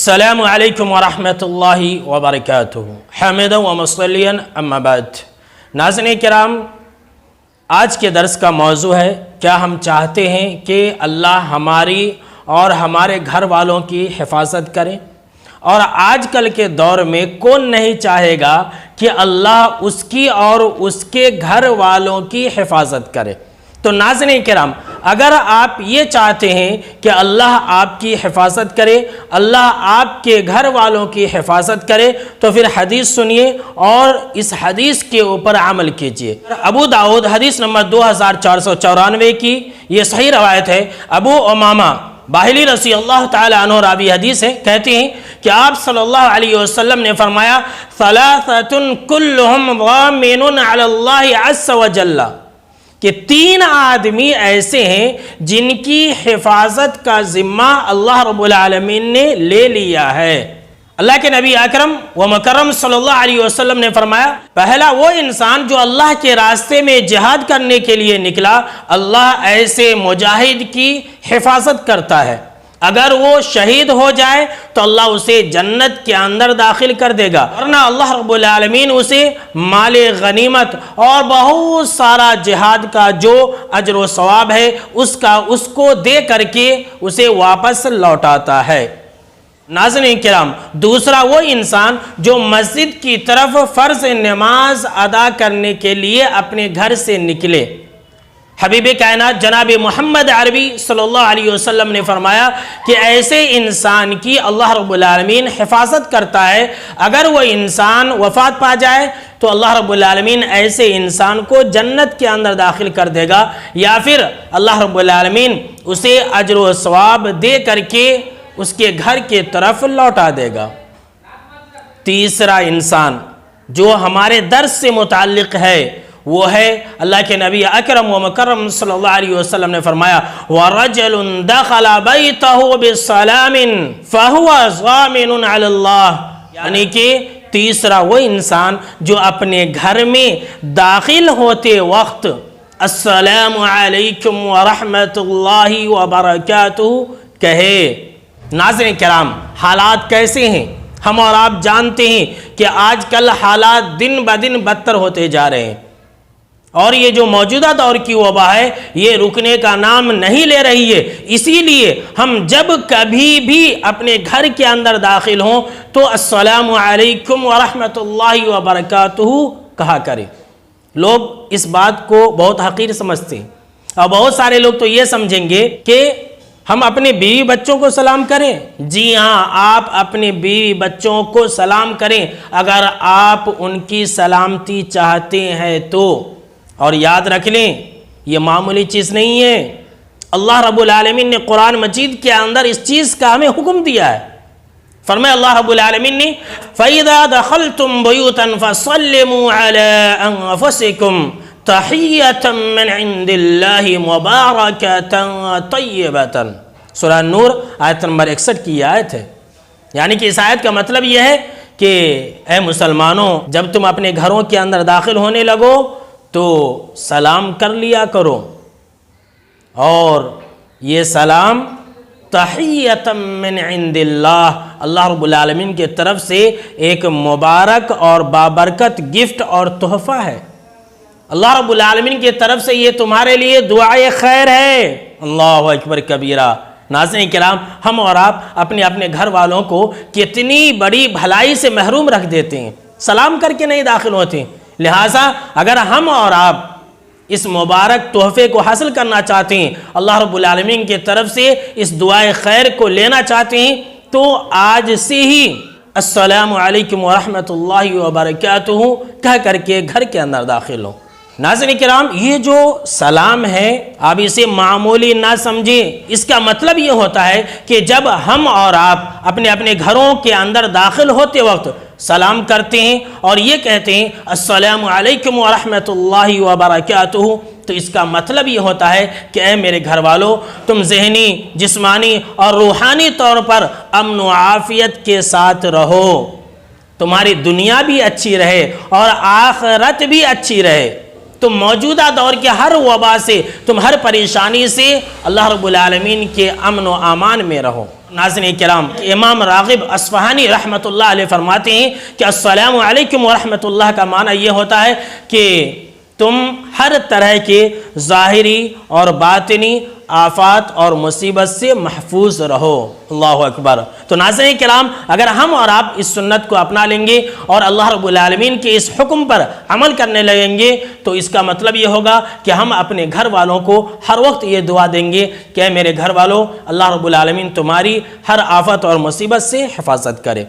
السلام علیکم ورحمۃ اللہ وبرکاتہ حامدا و مصلیا اما بعد۔ ناظرین کرام، آج کے درس کا موضوع ہے کیا ہم چاہتے ہیں کہ اللہ ہماری اور ہمارے گھر والوں کی حفاظت کرے؟ اور آج کل کے دور میں کون نہیں چاہے گا کہ اللہ اس کی اور اس کے گھر والوں کی حفاظت کرے؟ تو ناظرین کرام، اگر آپ یہ چاہتے ہیں کہ اللہ آپ کی حفاظت کرے، اللہ آپ کے گھر والوں کی حفاظت کرے، تو پھر حدیث سنیے اور اس حدیث کے اوپر عمل کیجئے۔ ابو داؤد حدیث نمبر 2494 کی یہ صحیح روایت ہے۔ ابو امامہ باہلی رضی اللہ تعالی عنہ راوی حدیث ہے، کہتے ہیں کہ آپ صلی اللہ علیہ وسلم نے فرمایا ثلاثۃ کلہم ضامن علی اللہ عز وجل، کہ 3 آدمی ایسے ہیں جن کی حفاظت کا ذمہ اللہ رب العالمین نے لے لیا ہے۔ اللہ کے نبی اکرم و مکرم صلی اللہ علیہ وسلم نے فرمایا، پہلا وہ انسان جو اللہ کے راستے میں جہاد کرنے کے لیے نکلا، اللہ ایسے مجاہد کی حفاظت کرتا ہے۔ اگر وہ شہید ہو جائے تو اللہ اسے جنت کے اندر داخل کر دے گا، ورنہ اللہ رب العالمین اسے مال غنیمت اور بہت سارا جہاد کا جو اجر و ثواب ہے اس کو دے کر کے اسے واپس لوٹاتا ہے۔ ناظرین کرام، دوسرا وہ انسان جو مسجد کی طرف فرض نماز ادا کرنے کے لیے اپنے گھر سے نکلے۔ حبیب کائنات جناب محمد عربی صلی اللہ علیہ وسلم نے فرمایا کہ ایسے انسان کی اللہ رب العالمین حفاظت کرتا ہے۔ اگر وہ انسان وفات پا جائے تو اللہ رب العالمین ایسے انسان کو جنت کے اندر داخل کر دے گا، یا پھر اللہ رب العالمین اسے اجر و ثواب دے کر کے اس کے گھر کے طرف لوٹا دے گا۔ تیسرا انسان جو ہمارے درس سے متعلق ہے وہ ہے اللہ کے نبی اکرم و مکرم صلی اللہ علیہ وسلم نے فرمایا وَرَجَلٌ دَخَلَ بَيْتَهُ بِالسَّلَامٍ فَهُوَ ضَامِنٌ عَلَى اللَّهِ، یعنی کہ تیسرا وہ انسان جو اپنے گھر میں داخل ہوتے وقت السلام علیکم ورحمۃ اللہ وبرکاتہ کہے۔ ناظرین کرام، حالات کیسے ہیں ہم اور آپ جانتے ہیں کہ آج کل حالات دن بدن بدتر ہوتے جا رہے ہیں، اور یہ جو موجودہ دور کی وبا ہے یہ رکنے کا نام نہیں لے رہی ہے۔ اسی لیے ہم جب کبھی بھی اپنے گھر کے اندر داخل ہوں تو السلام علیکم ورحمۃ اللہ وبرکاتہ کہا کریں۔ لوگ اس بات کو بہت حقیر سمجھتے ہیں، اور بہت سارے لوگ تو یہ سمجھیں گے کہ ہم اپنے بیوی بچوں کو سلام کریں۔ جی ہاں، آپ اپنے بیوی بچوں کو سلام کریں اگر آپ ان کی سلامتی چاہتے ہیں تو، اور یاد رکھ لیں یہ معمولی چیز نہیں ہے۔ اللہ رب العالمین نے قرآن مجید کے اندر اس چیز کا ہمیں حکم دیا ہے۔ فرمایا اللہ رب العالمین نے فَإِذَا دَخَلْتُمْ بُيُوتًا فَسَلِّمُوا عَلَىٰ أَنفُسِكُمْ تَحِيَّةً مِّنْ عِندِ اللَّهِ مُبَارَكَةً طَيِّبَةً، سورہ نور آیت نمبر 61 کی یہ آیت ہے۔ یعنی کہ اس آیت کا مطلب یہ ہے کہ اے مسلمانوں، جب تم اپنے گھروں کے اندر داخل ہونے لگو تو سلام کر لیا کرو، اور یہ سلام تحیۃ من عند اللہ رب العالمین کی طرف سے ایک مبارک اور بابرکت گفٹ اور تحفہ ہے۔ اللہ رب العالمین کی طرف سے یہ تمہارے لیے دعائے خیر ہے۔ اللہ اکبر کبیرہ۔ ناظرین کرام، ہم اور آپ اپنے اپنے گھر والوں کو کتنی بڑی بھلائی سے محروم رکھ دیتے ہیں، سلام کر کے نہیں داخل ہوتے ہیں۔ لہٰذا اگر ہم اور آپ اس مبارک تحفے کو حاصل کرنا چاہتے ہیں، اللہ رب العالمین کی طرف سے اس دعائے خیر کو لینا چاہتے ہیں، تو آج سے ہی السلام علیکم ورحمۃ اللہ وبرکاتہ کہہ کر کے گھر کے اندر داخل ہو۔ ناظرین کرام، یہ جو سلام ہے آپ اسے معمولی نہ سمجھیں۔ اس کا مطلب یہ ہوتا ہے کہ جب ہم اور آپ اپنے اپنے گھروں کے اندر داخل ہوتے وقت سلام کرتے ہیں اور یہ کہتے ہیں السلام علیکم ورحمۃ اللہ وبرکاتہ، تو اس کا مطلب یہ ہوتا ہے کہ اے میرے گھر والوں، تم ذہنی، جسمانی اور روحانی طور پر امن و عافیت کے ساتھ رہو، تمہاری دنیا بھی اچھی رہے اور آخرت بھی اچھی رہے۔ تم موجودہ دور کے ہر وبا سے، تم ہر پریشانی سے اللہ رب العالمین کے امن و امان میں رہو۔ ناظرین کرام، امام راغب اصفہانی رحمۃ اللہ علیہ فرماتے ہیں کہ السلام علیکم ورحمۃ اللہ کا معنی یہ ہوتا ہے کہ تم ہر طرح کے ظاہری اور باطنی آفات اور مصیبت سے محفوظ رہو۔ اللہ اکبر۔ تو ناظرین کرام، اگر ہم اور آپ اس سنت کو اپنا لیں گے اور اللہ رب العالمین کے اس حکم پر عمل کرنے لگیں گے تو اس کا مطلب یہ ہوگا کہ ہم اپنے گھر والوں کو ہر وقت یہ دعا دیں گے کہ اے میرے گھر والوں، اللہ رب العالمین تمہاری ہر آفت اور مصیبت سے حفاظت کرے۔